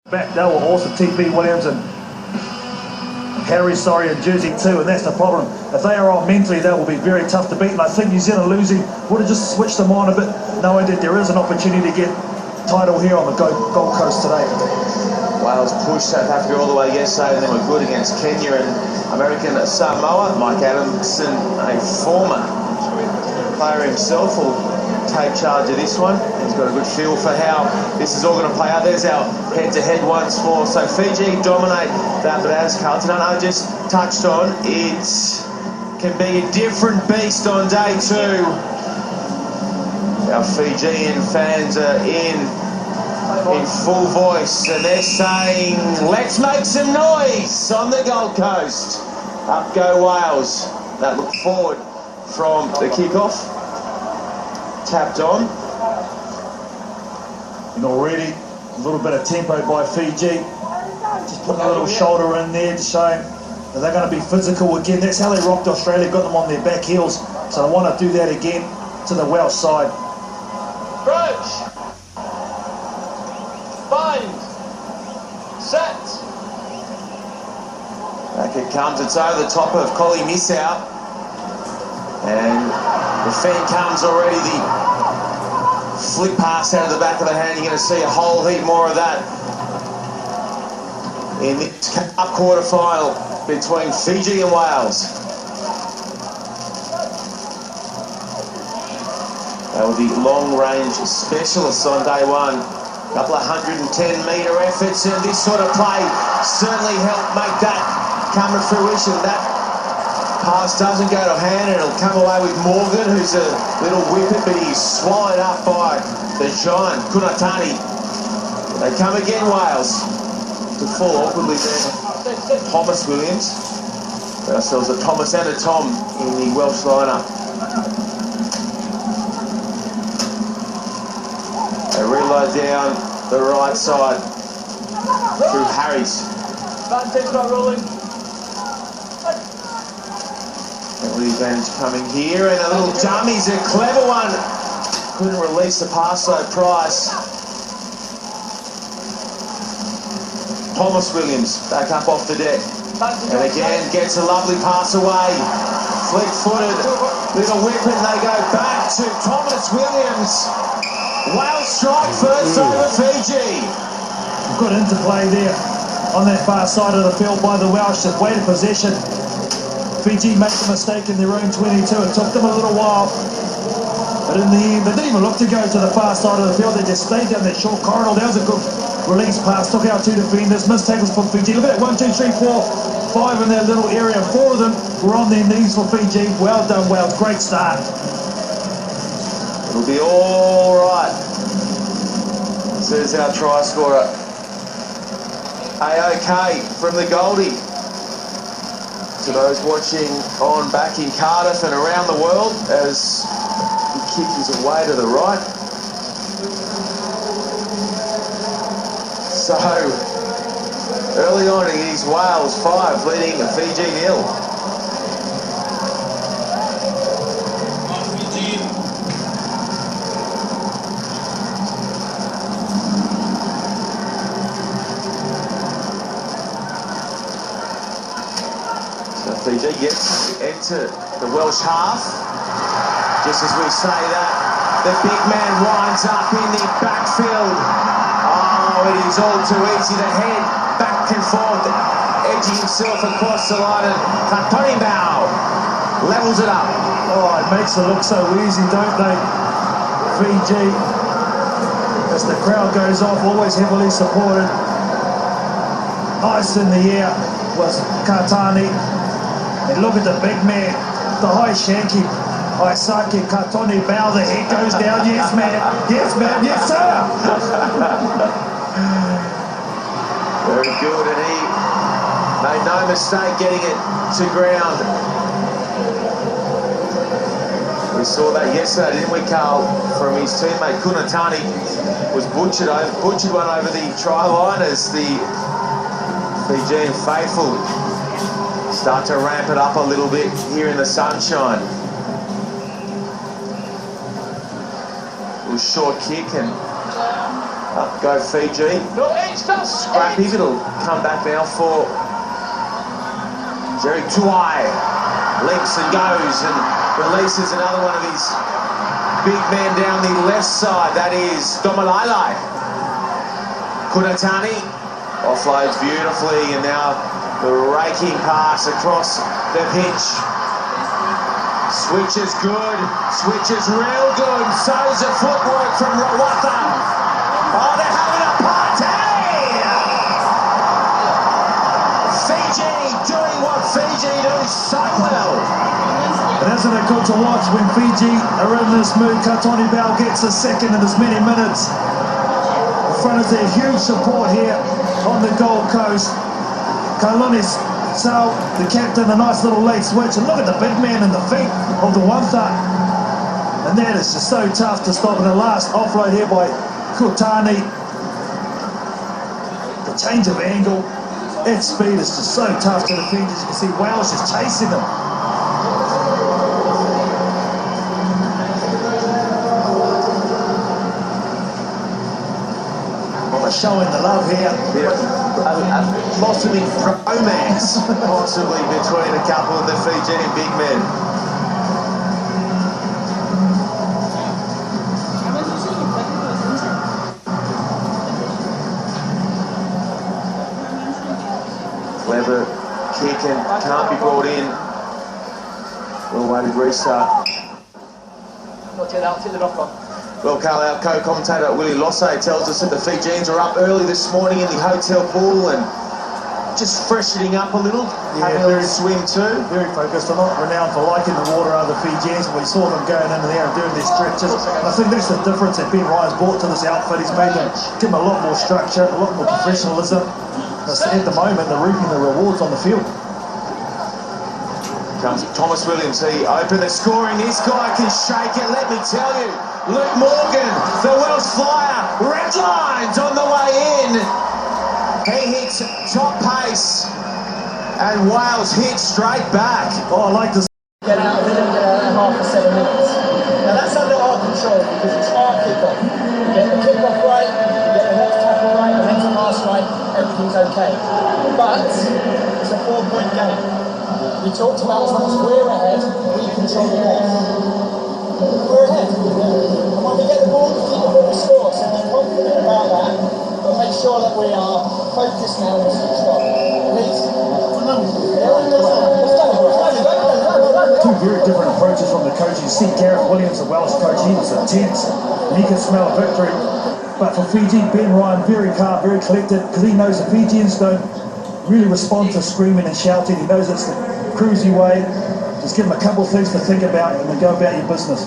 Back they were awesome. TP Williams and Harry Sorry and Jersey too, and that's the problem. If they are on mentally, that will be very tough to beat. And I think New Zealand losing would have just switched them on a bit, knowing that there is an opportunity to get title here on the Gold Coast today. Wales pushed South Africa all the way yesterday, and they were good against Kenya and American Samoa. Mike Adamson, a former player himself, will take charge of this one. He's got a good feel for how this is all going to play out. There's our head-to-head once more. So Fiji dominate that, but as Carlton I just touched on, it can be a different beast on day two. Our Fijian fans are in full voice, and they're saying, let's make some noise on the Gold Coast. Up go Wales. That look forward from the kickoff. Tapped on. And already a little bit of tempo by Fiji. Just putting a little shoulder in there to show that they're going to be physical again. That's how they rocked Australia, got them on their back heels. So they want to do that again to the Welsh side. Approach. Bind. Set. Back it comes. It's over the top of Collie Missout. And the fan comes already. The flick pass out of the back of the hand. You're going to see a whole heap more of that in this cup quarter final between Fiji and Wales. They were the long-range specialists on day one. A couple of 110-metre efforts, and this sort of play certainly helped make that come to fruition. That pass doesn't go to hand, and it'll come away with Morgan, who's a little whippet, but he's swallowed up by the giant Kunatani. They come again, Wales, to fall awkwardly there. Thomas Williams. Got ourselves a Thomas and a Tom in the Welsh lineup. They reload down the right side through Harris. Advantage not rolling. Penalty advantage coming here, and a little dummy's a clever one. Couldn't release the pass though, Price. Thomas Williams back up off the deck. And again gets a lovely pass away. Fleet-footed, little whip, and they go back to Thomas Williams. Wales strike first over Fiji. Good interplay there on that far side of the field by the Welsh. Just weighted possession. Fiji made the mistake in their own 22. It took them a little while, but in the end, they didn't even look to go to the far side of the field. They just stayed down that short corridor. That was a good release pass. Took out two defenders. Missed tackles for Fiji. Look at that. 1, 2, 3, 4, 5 in that little area. 4 of them were on their knees for Fiji. Well done, Wales. Great start. It'll be all right, says our try scorer. A-OK from the Goldie. To those watching on back in Cardiff and around the world, as the kick is away to the right. So, early on it is Wales 5 leading Fiji 0. Fiji gets into the Welsh half. Just as we say that, the big man winds up in the backfield. Oh, it is all too easy to head back and forth, edging himself across the line, and Katonibau levels it up. Oh, it makes it look so easy, don't they? Fiji, as the crowd goes off, always heavily supported. Nice in the air was Katani. And look at the big man, the high shanky, Isaki Katonibau. The head goes down. Yes, man. Yes, man. Yes, sir. Very good, and he made no mistake getting it to ground. We saw that yesterday, didn't we, Carl? From his teammate Kunatani was butchered one over the try line as the Fijian faithful start to ramp it up a little bit here in the sunshine. A little short kick, and Up go Fiji. No, edge, that's Scrappy, it'll come back now for Jerry Tuai. Leaps and goes and releases another one of his big men down the left side. That is Domalai. Kunatani offloads beautifully, and now the raking pass across the pitch. Switch is good, switch is real good. So's the footwork from Rawatha. Oh, they're having a party! Fiji doing what Fiji do so well. And isn't it good to watch when Fiji are in this mood? Katoni Bell gets a second in as many minutes. In front of their huge support here on the Gold Coast. Kalonis Sao, the captain, a nice little late switch. And look at the big man in the feet of the Wantha. And that is just so tough to stop. In the last offload here by Kutani. The change of angle, its speed is just so tough to defend. As you can see, Wales is chasing them. Showing the love here. A blossoming romance, possibly between a couple of the Fijian big men. Clever kick and can't be brought in. Well-weighted restart. I'll take the knock on. Well, Carl, our co-commentator Willie Losse tells us that the Fijians are up early this morning in the hotel pool and just freshening up a little, having a little swim too. Very focused. They're not renowned for liking the water, are the Fijians, and we saw them going in there and doing their stretches. And I think that's the difference that Ben Ryan's brought to this outfit. He's made them, give them a lot more structure, a lot more professionalism. At the moment, they're reaping the rewards on the field. Comes Thomas Williams, he opened the scoring. This guy can shake it, let me tell you. Luke Morgan, the Welsh flyer, red lines on the way in. He hits top pace, and Wales hit straight back. Oh, I like this. Get out, they didn't get out in half for 7 minutes. Now that's under our control because it's our kickoff. You get the kickoff right, you get the next tackle right, the next pass right, everything's okay. But it's a 4-point game. We talked about as long as we're ahead, we control the game. We're ahead. And when we get the ball, we keep the ball score, so be confident about that, but make sure that we are focused now and switched on. Please. Two very different approaches from the coach. You see Gareth Williams, the Welsh coach, he was intense and he can smell a victory. But for Fiji, Ben Ryan, very calm, very collected, because he knows the Fijians don't really respond to screaming and shouting. He knows it's the cruisy way. Just give them a couple of things to think about and then go about your business.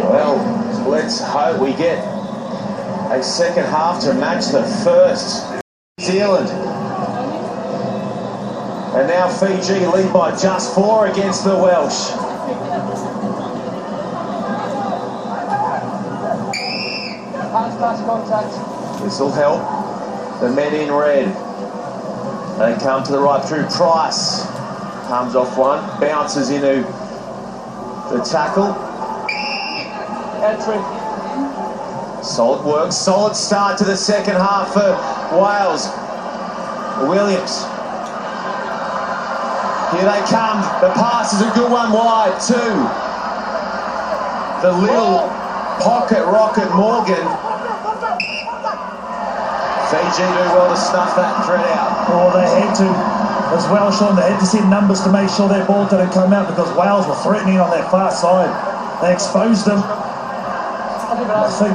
Well, let's hope we get a second half to match the first. New Zealand. And now Fiji lead by just 4 against the Welsh. Pass contact. This will help. The men in red. They come to the right through. Price comes off one, bounces into the tackle. Entry. Solid work, solid start to the second half for Wales. Williams. Here they come. The pass is a good one wide too. The little pocket rocket Morgan. Fiji do well to snuff that threat out. Oh, they had to. As well, Sean, they had to send numbers to make sure that ball didn't come out because Wales were threatening on that far side. They exposed them. I think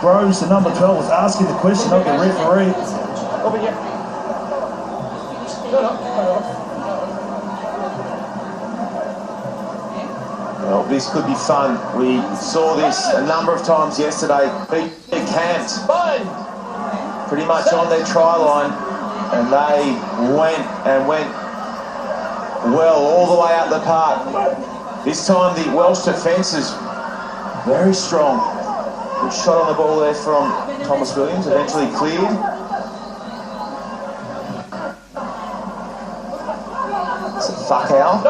Rose, the number 12, was asking the question of the referee. Over here. Well, this could be fun. We saw this a number of times yesterday. They camped pretty much on their try line, and they went well all the way out the park. This time the Welsh defence is very strong. Good shot on the ball there from Thomas Williams, eventually cleared. It's a fuck out.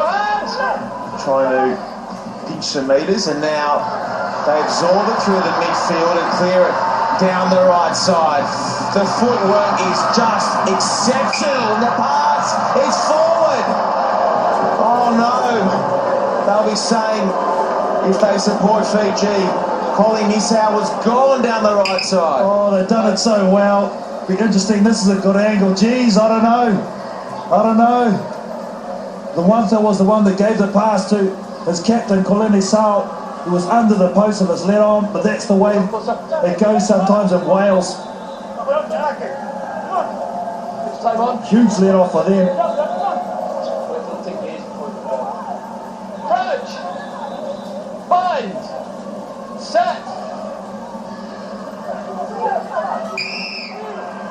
Trying to pinch some metres, and now They absorb it through the midfield and clear it down the right side. The footwork is just exceptional. The pass is forward. Oh no. They'll be saying, if they support Fiji, Colin Nisau was gone down the right side. Oh, they've done it so well. Be interesting. This is a good angle. Geez, I don't know. The one that was the one that gave the pass to his captain, Colin Nisau. He was under the post of his let on, but that's the way it goes sometimes in Wales. Huge let off for them. Approach! Bind! Set!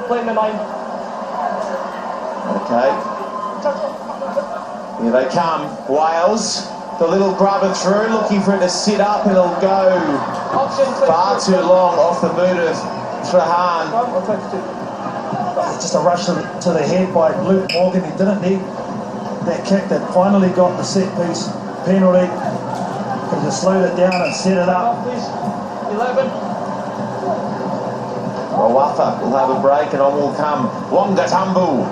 Play in the line. Okay. Here they come. Wales. The little grubber through, looking for it to sit up, and it'll go far too long off the boot of Trahan. Just a rush to the head by Luke Morgan. He didn't need that kick that finally got the set piece penalty. Could have slowed it down and set it up. 11. Wafa will have a break, and on will come Wangatambu.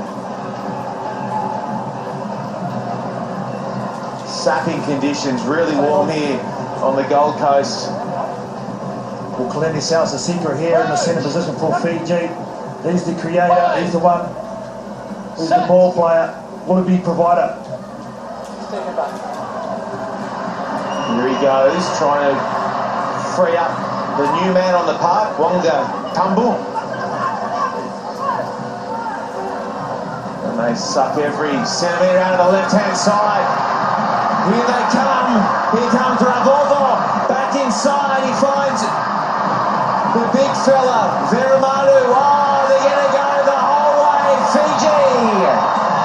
Sapping conditions, really warm here on the Gold Coast. Well, Colin Nisau's the seeker here in the centre position for Fiji. He's the creator, he's the one who's the ball player. Will it be provider? Here he goes, trying to free up the new man on the park, Wangatambu. And they suck every centimetre out of the left-hand side. Here they come. Here comes Ravovo. Back inside. He finds the big fella, Veramanu. Oh, they're going to go the whole way. Fiji.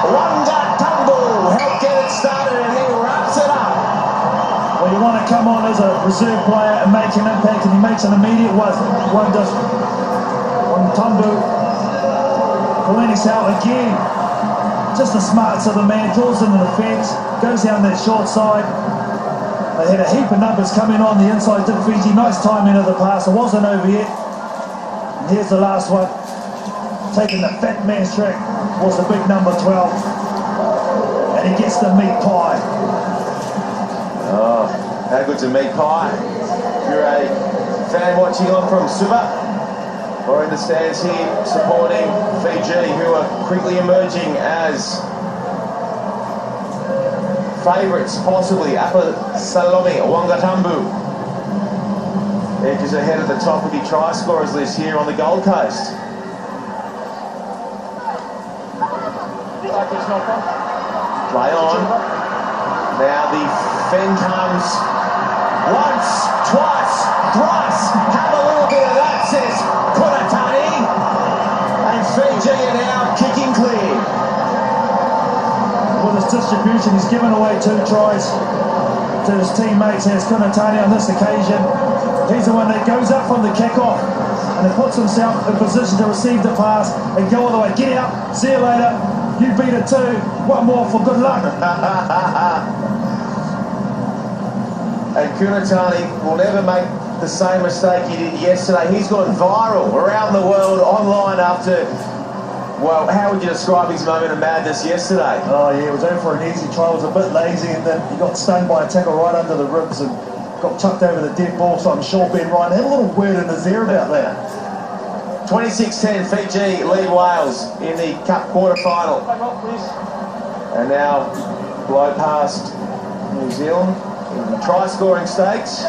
Wangatambu helped get it started, and he wraps it up. Well, you want to come on as a reserve player and make an impact, and he makes an immediate one. Wangatambu. Colin Nisau again. Just the smarts of the man, draws into the fence, goes down that short side. They had a heap of numbers coming on the inside, did Fiji. Nice timing of the pass, it wasn't over yet. And here's the last one. Taking the fat man's track was the big number 12. And he gets the meat pie. Oh, how good's a meat pie? If you're a fan watching on from Suva, or in the stands here supporting Fiji, who are quickly emerging as favourites, possibly. Apa Salome Wangatambu edges ahead of the top of the try scorers list here on the Gold Coast. Play on. Now the Fen comes once, twice, thrice. Have a little bit of that, says Kunatani. And Fiji are now kicking clear. With his distribution, he's given away 2 tries to his teammates as Kunatani on this occasion. He's the one that goes up from the kick-off and he puts himself in position to receive the pass and go all the way. Get out, see you later. You beat it too. One more for good luck. And Kunatani will never make the same mistake he did yesterday. He's gone viral around the world online after, well, how would you describe his moment of madness yesterday? Oh yeah, it was over for an easy try. It was a bit lazy and then he got stung by a tackle right under the ribs and got chucked over the dead ball. So I'm sure Ben Ryan had a little word in his ear about that. 26-10, Fiji lead Wales in the Cup quarter-final. And now blow past New Zealand in the try-scoring stakes.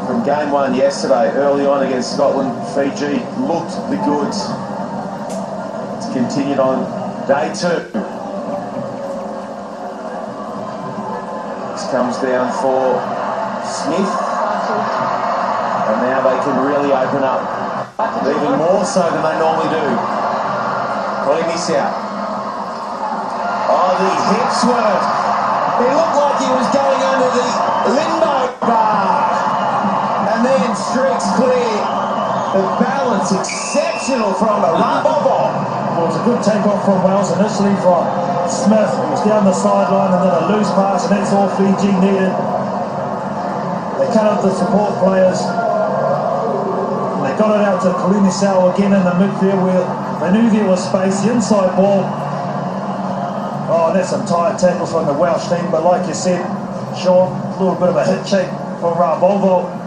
From game 1 yesterday, early on against Scotland, Fiji looked the goods. It's continued on day 2. This comes down for Smith. And now they can really open up, even more so than they normally do. Colin Nisau. Oh, the hip swerve. It looked like he was going under the limbo bar. And then streaks clear. The balance exceptional. exceptional from Rambobo. Well, it was a good takeoff from Wales initially from Smith. He was down the sideline and then a loose pass, and that's all Fiji needed. They cut out the support players. And they got it out to Kalinisau again in the midfield where they knew there was space. The inside ball. Oh, and that's some tired tackle from the Welsh team. But like you said, Sean, a little bit of a hit shake from Rambobo.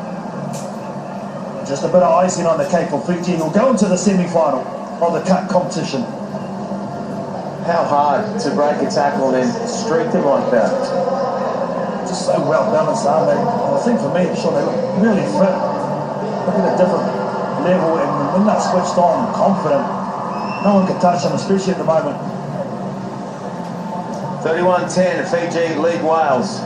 Just a bit of icing on the cake for Fiji. Who'll go into the semi-final of the cup competition. How hard to break a tackle and then streak them like that. Just so well balanced, aren't they? And I think for me, Sean, they look really fit. Look at a different level, and when they're switched on and confident, no one can touch them, especially at the moment. 31-10, Fiji lead Wales.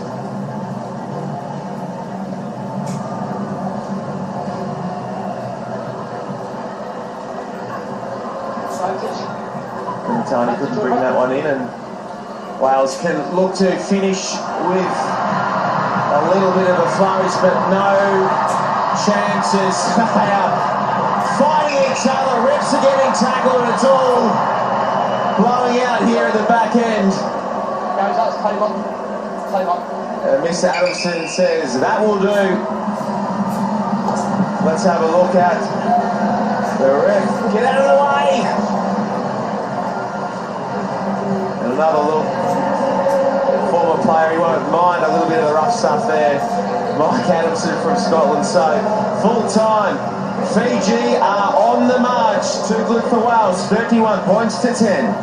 Tony couldn't bring that one in, and Wales can look to finish with a little bit of a flourish, but no chances. They are fighting each other, reps are getting tackled, and it's all blowing out here at the back end. Guys, that's time up. Time up. Mr. Adamson says, that will do. Let's have a look at the ref. Get out of the way! Another look. Former player, he won't mind a little bit of the rough stuff there. Mike Adamson from Scotland. So, full time. Fiji are on the march. Too good for Wales. 31 points to 10.